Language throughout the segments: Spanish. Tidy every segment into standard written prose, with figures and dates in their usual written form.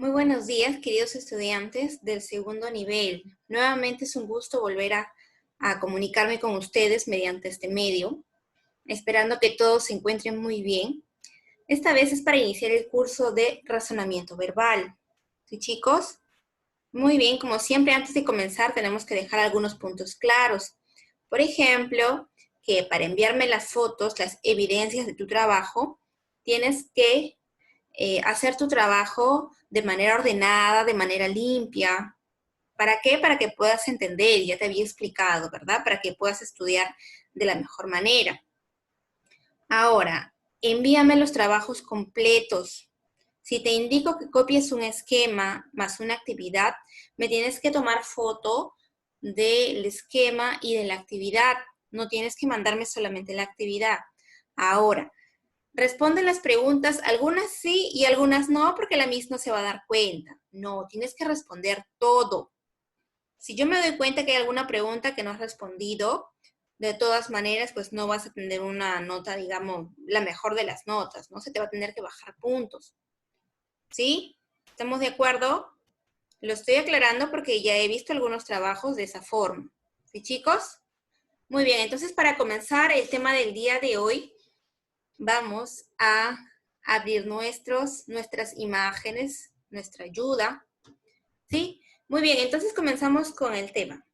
Muy buenos días, queridos estudiantes del segundo nivel. Nuevamente es un gusto volver a comunicarme con ustedes mediante este medio, esperando que todos se encuentren muy bien. Esta vez es para iniciar el curso de razonamiento verbal. ¿Sí, chicos? Muy bien, como siempre, antes de comenzar tenemos que dejar algunos puntos claros. Por ejemplo, que para enviarme las fotos, las evidencias de tu trabajo, tienes que hacer tu trabajo de manera ordenada, de manera limpia. ¿Para qué? Para que puedas entender, ya te había explicado, ¿verdad? Para que puedas estudiar de la mejor manera. Ahora, envíame los trabajos completos. Si te indico que copies un esquema más una actividad, me tienes que tomar foto del esquema y de la actividad. No tienes que mandarme solamente la actividad. Ahora, responde las preguntas, algunas sí y algunas no, porque la Miss no se va a dar cuenta. No, tienes que responder todo. Si yo me doy cuenta que hay alguna pregunta que no has respondido, de todas maneras, pues no vas a tener una nota, digamos, la mejor de las notas, ¿no? Se te va a tener que bajar puntos. ¿Sí? ¿Estamos de acuerdo? Lo estoy aclarando porque ya he visto algunos trabajos de esa forma. ¿Sí, chicos? Muy bien, entonces para comenzar el tema del día de hoy, vamos a abrir nuestras imágenes, nuestra ayuda, ¿sí? Muy bien, entonces comenzamos con el tema.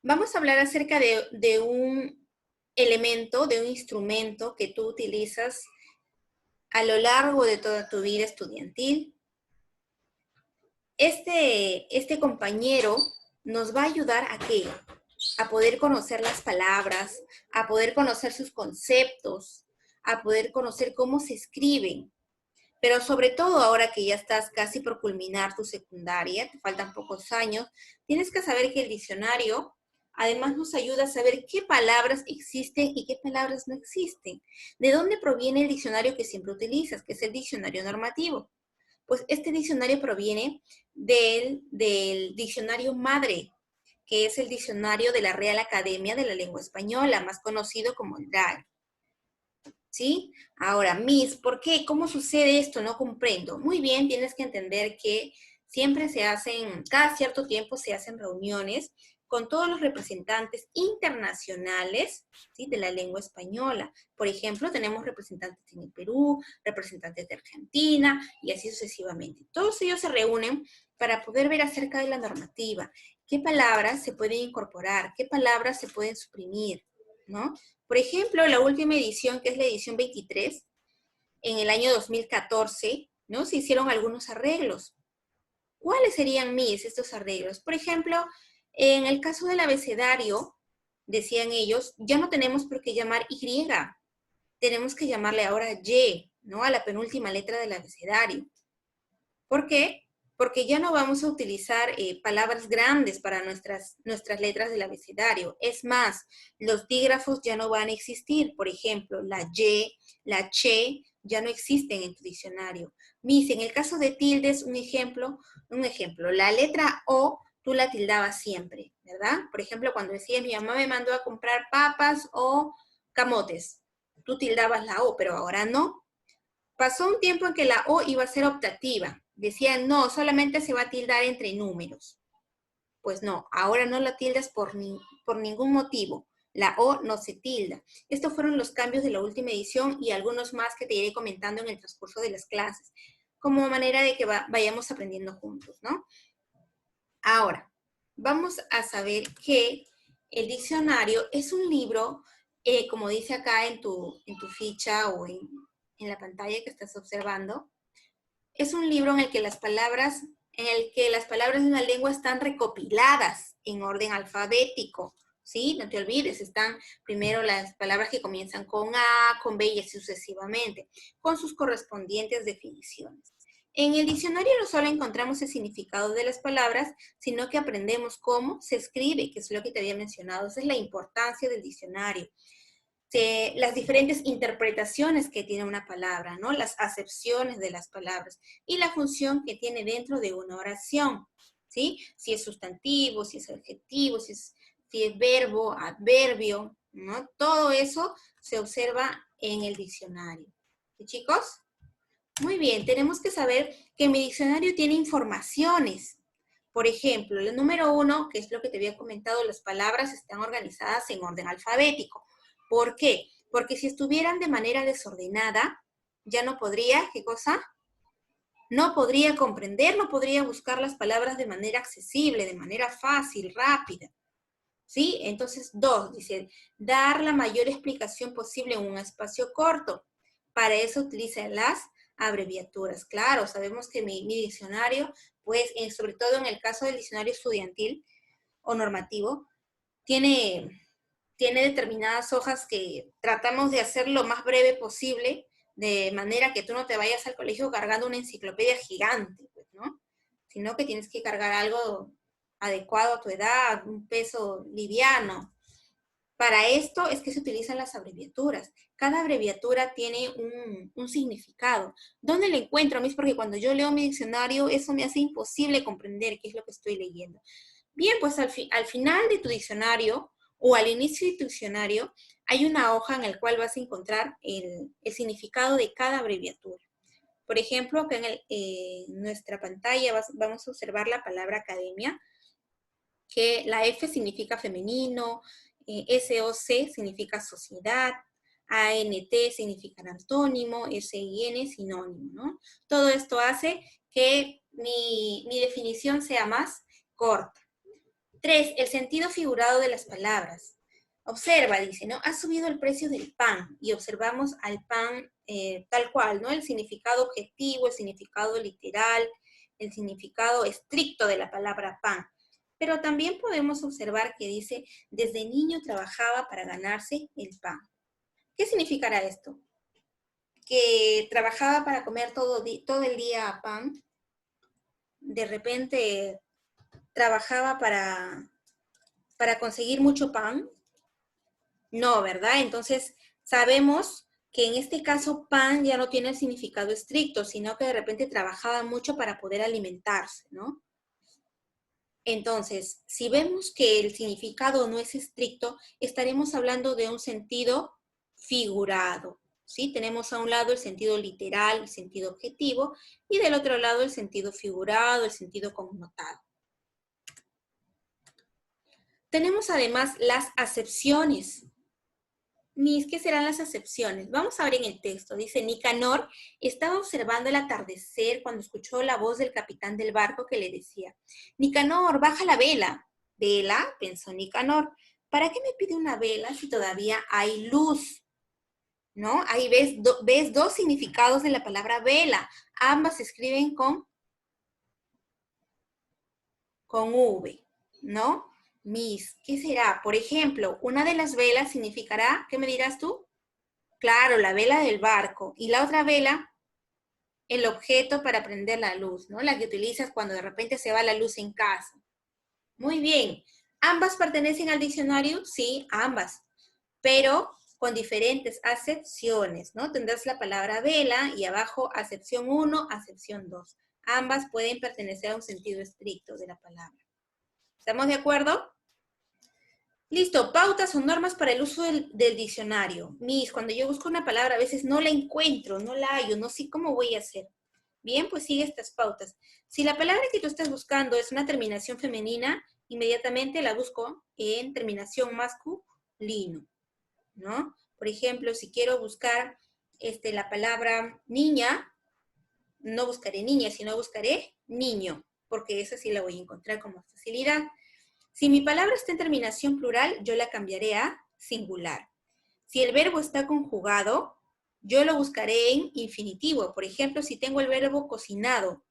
Vamos a hablar acerca de un elemento, de un instrumento que tú utilizas a lo largo de toda tu vida estudiantil. Este compañero nos va a ayudar a ¿qué? A poder conocer las palabras, a poder conocer sus conceptos, a poder conocer cómo se escriben. Pero sobre todo ahora que ya estás casi por culminar tu secundaria, te faltan pocos años, tienes que saber que el diccionario además nos ayuda a saber qué palabras existen y qué palabras no existen. ¿De dónde proviene el diccionario que siempre utilizas, que es el diccionario normativo? Pues este diccionario proviene del diccionario madre, que es el diccionario de la Real Academia de la Lengua Española, más conocido como el DAE. ¿Sí? Ahora, Miss, ¿por qué? ¿Cómo sucede esto? No comprendo. Muy bien, tienes que entender que siempre se hacen, cada cierto tiempo se hacen reuniones con todos los representantes internacionales, ¿sí? De la lengua española. Por ejemplo, tenemos representantes en el Perú, representantes de Argentina y así sucesivamente. Todos ellos se reúnen para poder ver acerca de la normativa, qué palabras se pueden incorporar, qué palabras se pueden suprimir, ¿no? Por ejemplo, la última edición, que es la edición 23, en el año 2014, ¿no? Se hicieron algunos arreglos. ¿Cuáles serían estos arreglos? Por ejemplo, en el caso del abecedario, decían ellos, ya no tenemos por qué llamar Y, tenemos que llamarle ahora Y, ¿no? A la penúltima letra del abecedario. ¿Por qué? Porque ya no vamos a utilizar palabras grandes para nuestras letras del abecedario. Es más, los dígrafos ya no van a existir. Por ejemplo, la Y, la che, ya no existen en tu diccionario. Miss, en el caso de tildes, un ejemplo, la letra O, tú la tildabas siempre, ¿verdad? Por ejemplo, cuando decías, mi mamá me mandó a comprar papas o camotes, tú tildabas la O, pero ahora no. Pasó un tiempo en que la O iba a ser optativa. Decían, no, solamente se va a tildar entre números. Pues no, ahora no la tildas por ningún motivo. La O no se tilda. Estos fueron los cambios de la última edición y algunos más que te iré comentando en el transcurso de las clases, como manera de que vayamos aprendiendo juntos, ¿no? Ahora, vamos a saber que el diccionario es un libro, como dice acá en tu ficha o en la pantalla que estás observando, es un libro en el que las palabras de una lengua están recopiladas en orden alfabético, ¿sí? No te olvides, están primero las palabras que comienzan con A, con B y así sucesivamente, con sus correspondientes definiciones. En el diccionario no solo encontramos el significado de las palabras, sino que aprendemos cómo se escribe, que es lo que te había mencionado. Esa es la importancia del diccionario. Las diferentes interpretaciones que tiene una palabra, ¿no? Las acepciones de las palabras y la función que tiene dentro de una oración, ¿sí? Si es sustantivo, si es adjetivo, si es verbo, adverbio, ¿no? Todo eso se observa en el diccionario. ¿Sí, chicos? Muy bien, tenemos que saber que mi diccionario tiene informaciones. Por ejemplo, el número 1, que es lo que te había comentado, las palabras están organizadas en orden alfabético. ¿Por qué? Porque si estuvieran de manera desordenada, ya no podría, ¿qué cosa? No podría comprender, no podría buscar las palabras de manera accesible, de manera fácil, rápida. ¿Sí? Entonces, 2, dice, dar la mayor explicación posible en un espacio corto. Para eso utiliza las abreviaturas. Claro, sabemos que mi diccionario, pues, sobre todo en el caso del diccionario estudiantil o normativo, tiene determinadas hojas que tratamos de hacer lo más breve posible, de manera que tú no te vayas al colegio cargando una enciclopedia gigante, pues, ¿no? Sino que tienes que cargar algo adecuado a tu edad, un peso liviano. Para esto es que se utilizan las abreviaturas. Cada abreviatura tiene un significado. ¿Dónde lo encuentro, Miss? Porque cuando yo leo mi diccionario, eso me hace imposible comprender qué es lo que estoy leyendo. Bien, pues al final de tu diccionario o al inicio de tu diccionario hay una hoja en la cual vas a encontrar el significado de cada abreviatura. Por ejemplo, acá en nuestra pantalla vamos a observar la palabra academia, que la F significa femenino, SOC significa sociedad, ANT significa antónimo, SIN sinónimo, ¿no? Todo esto hace que mi definición sea más corta. 3, el sentido figurado de las palabras. Observa, dice, ¿no? Ha subido el precio del pan y observamos al pan tal cual, ¿no? El significado objetivo, el significado literal, el significado estricto de la palabra pan. Pero también podemos observar que dice, desde niño trabajaba para ganarse el pan. ¿Qué significará esto? Que trabajaba para comer todo el día pan. De repente trabajaba para conseguir mucho pan. No, ¿verdad? Entonces, sabemos que en este caso pan ya no tiene el significado estricto, sino que de repente trabajaba mucho para poder alimentarse, ¿no? Entonces, si vemos que el significado no es estricto, estaremos hablando de un sentido figurado, ¿sí? Tenemos a un lado el sentido literal, el sentido objetivo, y del otro lado el sentido figurado, el sentido connotado. Tenemos además las acepciones. Mis, ¿qué serán las acepciones? Vamos a ver en el texto. Dice, Nicanor estaba observando el atardecer cuando escuchó la voz del capitán del barco que le decía, Nicanor, baja la vela. ¿Vela? Pensó Nicanor. ¿Para qué me pide una vela si todavía hay luz? ¿No? Ahí ves dos significados de la palabra vela. Ambas se escriben con V, ¿no? Mis, ¿qué será? Por ejemplo, una de las velas significará, ¿qué me dirás tú? Claro, la vela del barco. Y la otra vela, el objeto para prender la luz, ¿no? La que utilizas cuando de repente se va la luz en casa. Muy bien. ¿Ambas pertenecen al diccionario? Sí, ambas. Pero con diferentes acepciones, ¿no? Tendrás la palabra vela y abajo acepción 1, acepción 2. Ambas pueden pertenecer a un sentido estricto de la palabra. ¿Estamos de acuerdo? Listo, pautas o normas para el uso del diccionario. Miss, cuando yo busco una palabra a veces no la encuentro, no la hallo, no sé cómo voy a hacer. Bien, pues sigue estas pautas. Si la palabra que tú estás buscando es una terminación femenina, inmediatamente la busco en terminación masculino, ¿no? Por ejemplo, si quiero buscar la palabra niña, no buscaré niña, sino buscaré niño, porque esa sí la voy a encontrar con más facilidad. Si mi palabra está en terminación plural, yo la cambiaré a singular. Si el verbo está conjugado, yo lo buscaré en infinitivo. Por ejemplo, si tengo el verbo cocinado,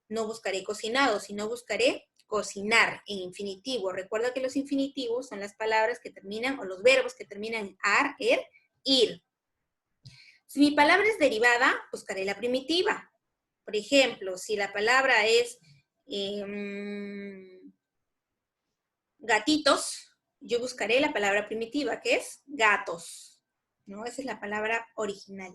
no buscaré cocinado, sino buscaré cocinar en infinitivo. Recuerda que los infinitivos son las palabras que terminan, o los verbos que terminan en ar, er, ir. Si mi palabra es derivada, buscaré la primitiva. Por ejemplo, si la palabra es gatitos, yo buscaré la palabra primitiva, que es gatos, ¿no? Esa es la palabra original.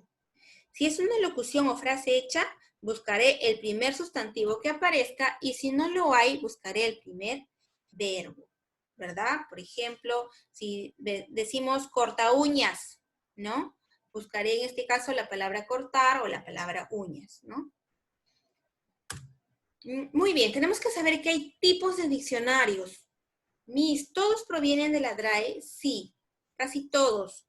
Si es una locución o frase hecha, buscaré el primer sustantivo que aparezca y si no lo hay, buscaré el primer verbo, ¿verdad? Por ejemplo, si decimos corta uñas, ¿no? Buscaré en este caso la palabra cortar o la palabra uñas, ¿no? Muy bien, tenemos que saber que hay tipos de diccionarios. ¿Todos provienen de la DRAE? Sí, casi todos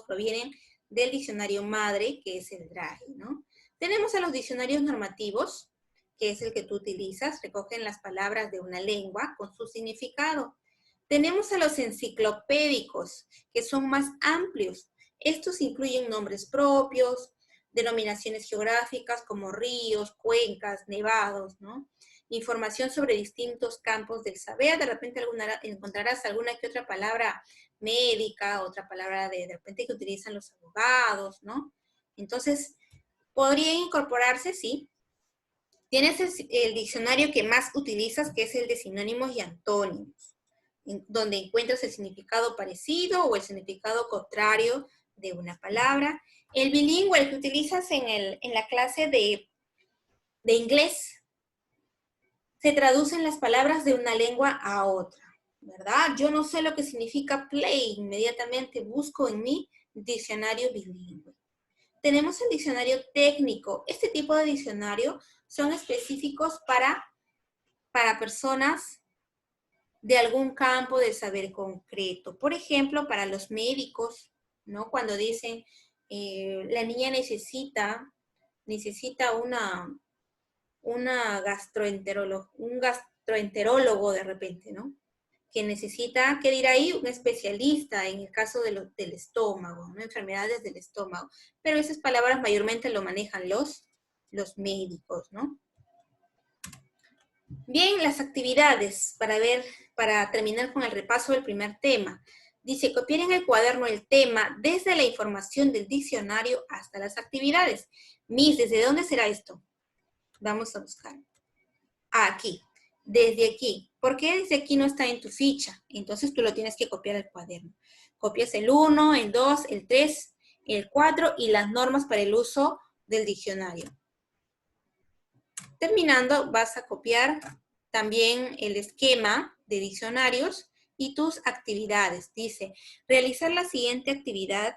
provienen del diccionario madre, que es el DRAE, ¿no? Tenemos a los diccionarios normativos, que es el que tú utilizas, recogen las palabras de una lengua con su significado. Tenemos a los enciclopédicos, que son más amplios. Estos incluyen nombres propios, denominaciones geográficas como ríos, cuencas, nevados, ¿no? Información sobre distintos campos del saber. De repente encontrarás alguna que otra palabra médica, otra palabra de repente que utilizan los abogados, ¿no? Entonces, podría incorporarse, sí. Tienes el diccionario que más utilizas, que es el de sinónimos y antónimos, donde encuentras el significado parecido o el significado contrario de una palabra. El bilingüe, el que utilizas en la clase de inglés, se traducen las palabras de una lengua a otra, ¿verdad? Yo no sé lo que significa play, inmediatamente busco en mi diccionario bilingüe. Tenemos el diccionario técnico. Este tipo de diccionario son específicos para personas de algún campo de saber concreto. Por ejemplo, para los médicos, ¿no? Cuando dicen, la niña necesita un gastroenterólogo de repente, ¿no? Que necesita, ¿qué dirá ahí? Un especialista en el caso del estómago, ¿no? Enfermedades del estómago. Pero esas palabras mayormente lo manejan los médicos, ¿no? Bien, las actividades, para terminar con el repaso del primer tema. Dice, copiar en el cuaderno el tema desde la información del diccionario hasta las actividades. ¿Desde dónde será esto? Vamos a buscar. Aquí, desde aquí. ¿Por qué desde aquí no está en tu ficha? Entonces tú lo tienes que copiar al cuaderno. Copias el 1, el 2, el 3, el 4 y las normas para el uso del diccionario. Terminando, vas a copiar también el esquema de diccionarios y tus actividades. Dice, realizar la siguiente actividad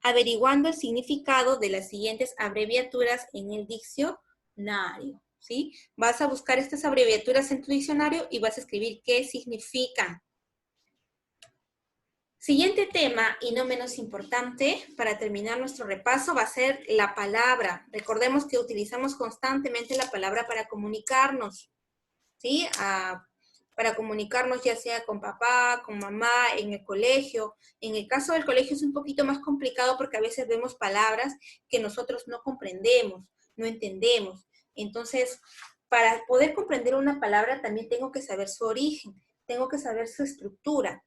averiguando el significado de las siguientes abreviaturas en el diccionario, ¿sí? Vas a buscar estas abreviaturas en tu diccionario y vas a escribir qué significan. Siguiente tema, y no menos importante, para terminar nuestro repaso, va a ser la palabra. Recordemos que utilizamos constantemente la palabra para comunicarnos, ¿sí? Para comunicarnos ya sea con papá, con mamá, en el colegio. En el caso del colegio es un poquito más complicado porque a veces vemos palabras que nosotros no comprendemos, no entendemos. Entonces, para poder comprender una palabra también tengo que saber su origen, tengo que saber su estructura.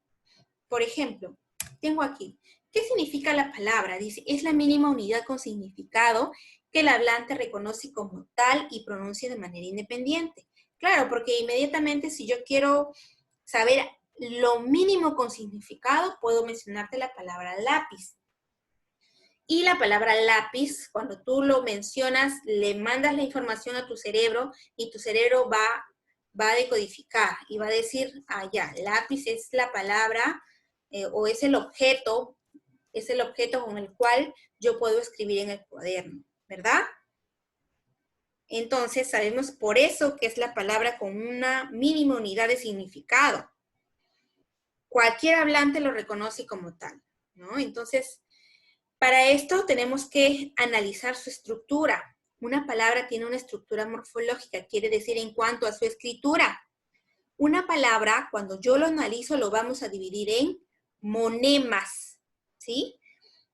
Por ejemplo, tengo aquí, ¿qué significa la palabra? Dice, es la mínima unidad con significado que el hablante reconoce como tal y pronuncia de manera independiente. Claro, porque inmediatamente si yo quiero saber lo mínimo con significado, puedo mencionarte la palabra lápiz. Y la palabra lápiz, cuando tú lo mencionas, le mandas la información a tu cerebro y tu cerebro va a decodificar y va a decir, ya, lápiz es la palabra o es el objeto con el cual yo puedo escribir en el cuaderno, ¿verdad? Entonces sabemos por eso que es la palabra con una mínima unidad de significado. Cualquier hablante lo reconoce como tal, ¿no? Entonces, para esto tenemos que analizar su estructura. Una palabra tiene una estructura morfológica, quiere decir en cuanto a su escritura. Una palabra, cuando yo lo analizo, lo vamos a dividir en monemas, ¿sí?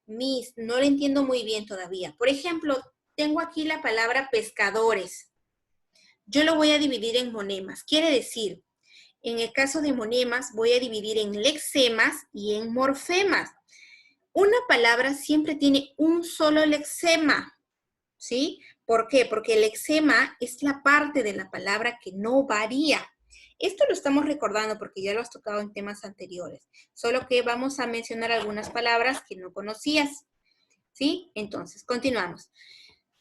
No lo entiendo muy bien todavía. Por ejemplo, tengo aquí la palabra pescadores. Yo lo voy a dividir en monemas. Quiere decir, en el caso de monemas, voy a dividir en lexemas y en morfemas. Una palabra siempre tiene un solo lexema, ¿sí? ¿Por qué? Porque el lexema es la parte de la palabra que no varía. Esto lo estamos recordando porque ya lo has tocado en temas anteriores, solo que vamos a mencionar algunas palabras que no conocías, ¿sí? Entonces, continuamos.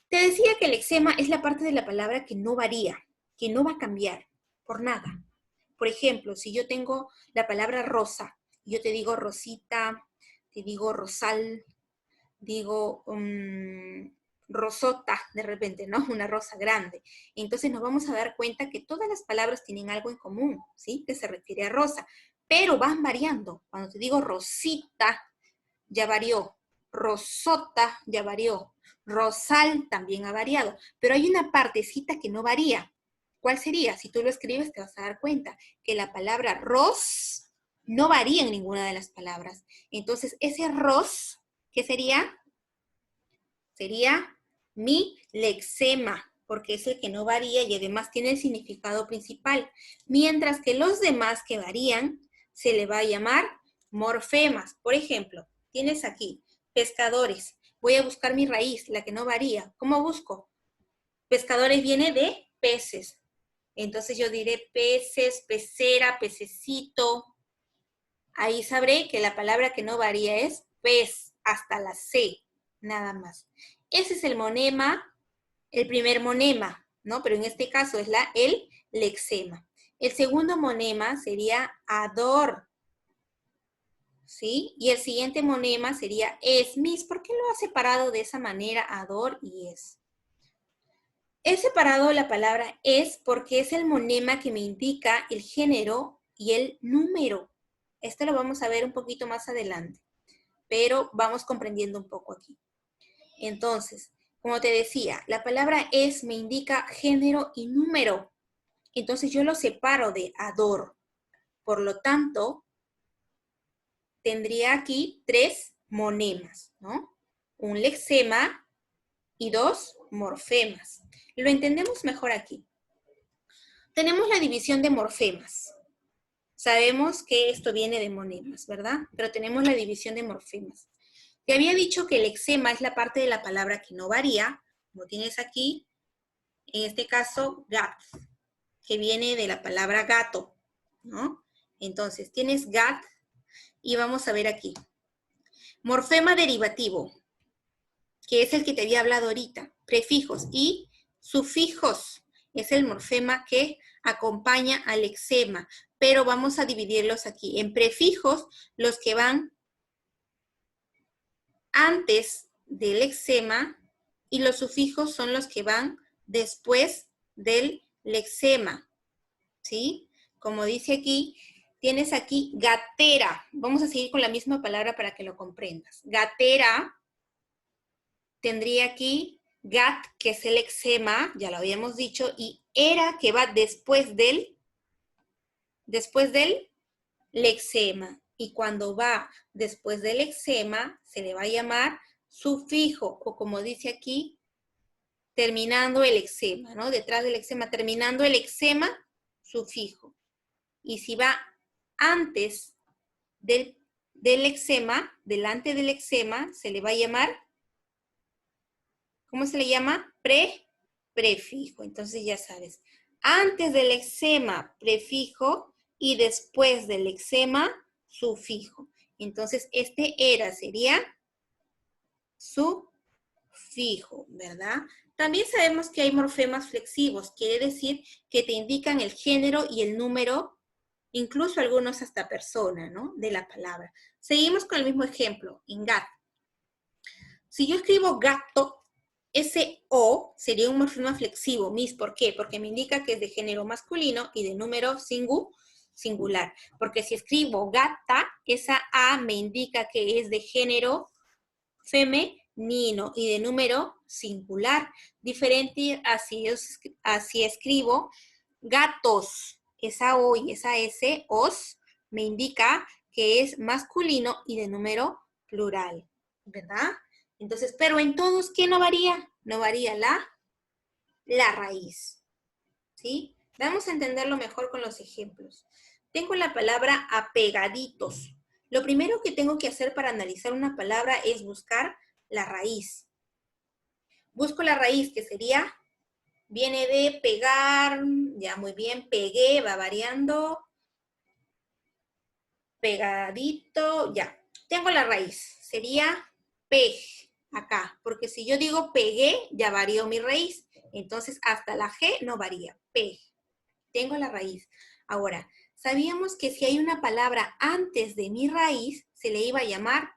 Te decía que el lexema es la parte de la palabra que no varía, que no va a cambiar por nada. Por ejemplo, si yo tengo la palabra rosa, yo te digo rosita, te digo rosal, digo rosota de repente, ¿no? Una rosa grande. Entonces nos vamos a dar cuenta que todas las palabras tienen algo en común, ¿sí? Que se refiere a rosa, pero van variando. Cuando te digo rosita, ya varió. Rosota ya varió. Rosal también ha variado. Pero hay una partecita que no varía. ¿Cuál sería? Si tú lo escribes te vas a dar cuenta que la palabra ros no varía en ninguna de las palabras. Entonces, ese ros, ¿qué sería? Sería mi lexema, porque es el que no varía y además tiene el significado principal. Mientras que los demás que varían se le va a llamar morfemas. Por ejemplo, tienes aquí pescadores. Voy a buscar mi raíz, la que no varía. ¿Cómo busco? Pescadores viene de peces. Entonces yo diré peces, pecera, pececito. Ahí sabré que la palabra que no varía es pez, hasta la C, nada más. Ese es el monema, el primer monema, ¿no? Pero en este caso es el lexema. El segundo monema sería ador, ¿sí? Y el siguiente monema sería es. Mis, ¿por qué lo ha separado de esa manera ador y es? He separado la palabra es porque es el monema que me indica el género y el número. Esto lo vamos a ver un poquito más adelante, pero vamos comprendiendo un poco aquí. Entonces, como te decía, la palabra es me indica género y número. Entonces yo lo separo de ador. Por lo tanto, tendría aquí 3 monemas, ¿no? Un lexema y 2 morfemas. Lo entendemos mejor aquí. Tenemos la división de morfemas. Sabemos que esto viene de monemas, ¿verdad? Pero tenemos la división de morfemas. Te había dicho que el lexema es la parte de la palabra que no varía, como tienes aquí, en este caso, gat, que viene de la palabra gato, ¿no? Entonces, tienes gat y vamos a ver aquí. Morfema derivativo, que es el que te había hablado ahorita, prefijos y sufijos, es el morfema que acompaña al lexema, pero vamos a dividirlos aquí en prefijos, los que van antes del lexema, y los sufijos son los que van después del lexema, ¿sí? Como dice aquí, tienes aquí gatera. Vamos a seguir con la misma palabra para que lo comprendas. Gatera tendría aquí gat, que es el lexema, ya lo habíamos dicho, y era, que va después del lexema. Y cuando va después del lexema, se le va a llamar sufijo, o como dice aquí, terminando el lexema, ¿no? Detrás del lexema, terminando el lexema, sufijo. Y si va antes del lexema, delante del lexema, se le va a llamar, ¿cómo se le llama? Prefijo. Entonces ya sabes, antes del lexema, prefijo, y después del lexema, sufijo. Entonces este era sería sufijo, ¿verdad? También sabemos que hay morfemas flexivos, quiere decir que te indican el género y el número, incluso algunos hasta persona, ¿no? De la palabra. Seguimos con el mismo ejemplo, en gat. Si yo escribo gato, ese O sería un morfema flexivo, mis, ¿por qué? Porque me indica que es de género masculino y de número singular. Porque si escribo gata, esa A me indica que es de género femenino y de número singular. Diferente así escribo gatos, esa O y esa S, os, me indica que es masculino y de número plural, ¿verdad? Entonces, pero en todos, ¿qué no varía? No varía la raíz, ¿sí? Vamos a entenderlo mejor con los ejemplos. Tengo la palabra apegaditos. Lo primero que tengo que hacer para analizar una palabra es buscar la raíz. Busco la raíz, que sería, viene de pegar, ya muy bien, pegué, va variando, pegadito, ya. Tengo la raíz, sería pej, acá, porque si yo digo pegué, ya varió mi raíz, entonces hasta la G no varía, pej. Tengo la raíz. Ahora, sabíamos que si hay una palabra antes de mi raíz, se le iba a llamar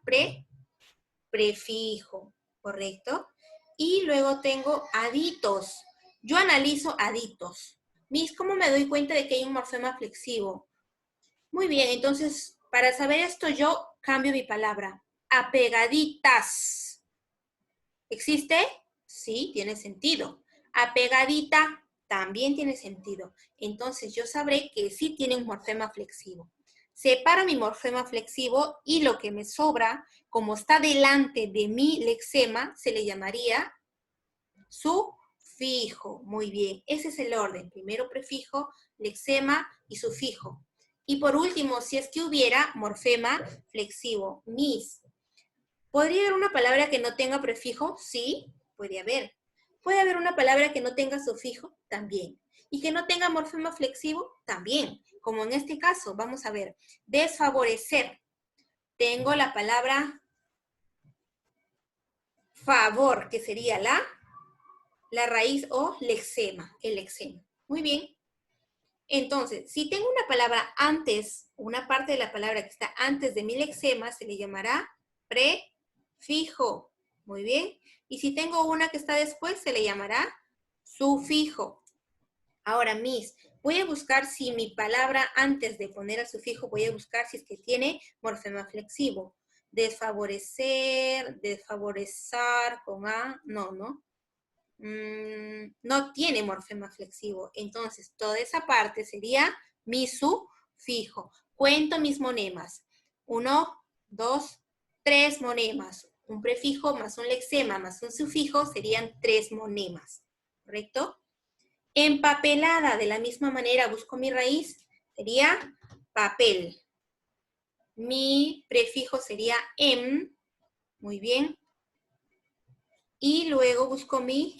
prefijo, ¿correcto? Y luego tengo aditos. Yo analizo aditos. Miss, ¿cómo me doy cuenta de que hay un morfema flexivo? Muy bien, entonces, para saber esto yo cambio mi palabra. Apegaditas. ¿Existe? Sí, tiene sentido. Apegadita también tiene sentido. Entonces yo sabré que sí tiene un morfema flexivo. Separo mi morfema flexivo y lo que me sobra, como está delante de mi lexema, se le llamaría sufijo. Muy bien, ese es el orden. Primero prefijo, lexema y sufijo. Y por último, si es que hubiera morfema flexivo, mis. ¿Podría haber una palabra que no tenga prefijo? Sí, puede haber. ¿Puede haber una palabra que no tenga sufijo? También. ¿Y que no tenga morfema flexivo? También. Como en este caso, vamos a ver. Desfavorecer. Tengo la palabra favor, que sería la raíz o lexema, el lexema. Muy bien. Entonces, si tengo una palabra antes, una parte de la palabra que está antes de mi lexema, se le llamará prefijo. Muy bien. Y si tengo una que está después, se le llamará sufijo. Ahora, Miss, voy a buscar si mi palabra antes de poner el sufijo, voy a buscar si es que tiene morfema flexivo. Desfavorecer, desfavorecer con A, no. No tiene morfema flexivo. Entonces, toda esa parte sería mi sufijo. Cuento mis monemas. 1, 2, 3 monemas. Un prefijo más un lexema más un sufijo serían 3 monemas. ¿Correcto? Empapelada, de la misma manera, busco mi raíz, sería papel. Mi prefijo sería em. Muy bien. Y luego busco mi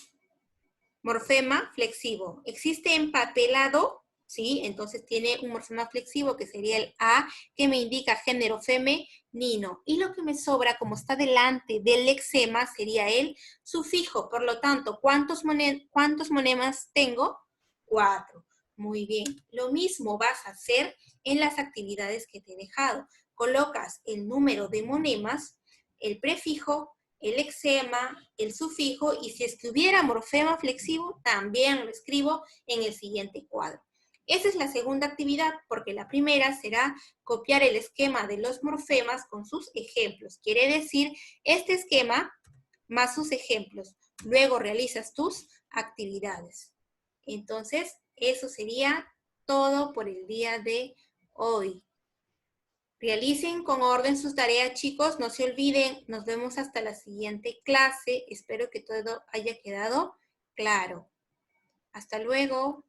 morfema flexivo. ¿Existe empapelado? Sí, entonces tiene un morfema flexivo que sería el A, que me indica género femenino. Y lo que me sobra, como está delante del lexema, sería el sufijo. Por lo tanto, ¿cuántos monemas tengo? 4. Muy bien. Lo mismo vas a hacer en las actividades que te he dejado. Colocas el número de monemas, el prefijo, el lexema, el sufijo, y si es que hubiera morfema flexivo, también lo escribo en el siguiente cuadro. Esa es la segunda actividad, porque la primera será copiar el esquema de los morfemas con sus ejemplos. Quiere decir, este esquema más sus ejemplos. Luego realizas tus actividades. Entonces, eso sería todo por el día de hoy. Realicen con orden sus tareas, chicos. No se olviden. Nos vemos hasta la siguiente clase. Espero que todo haya quedado claro. Hasta luego.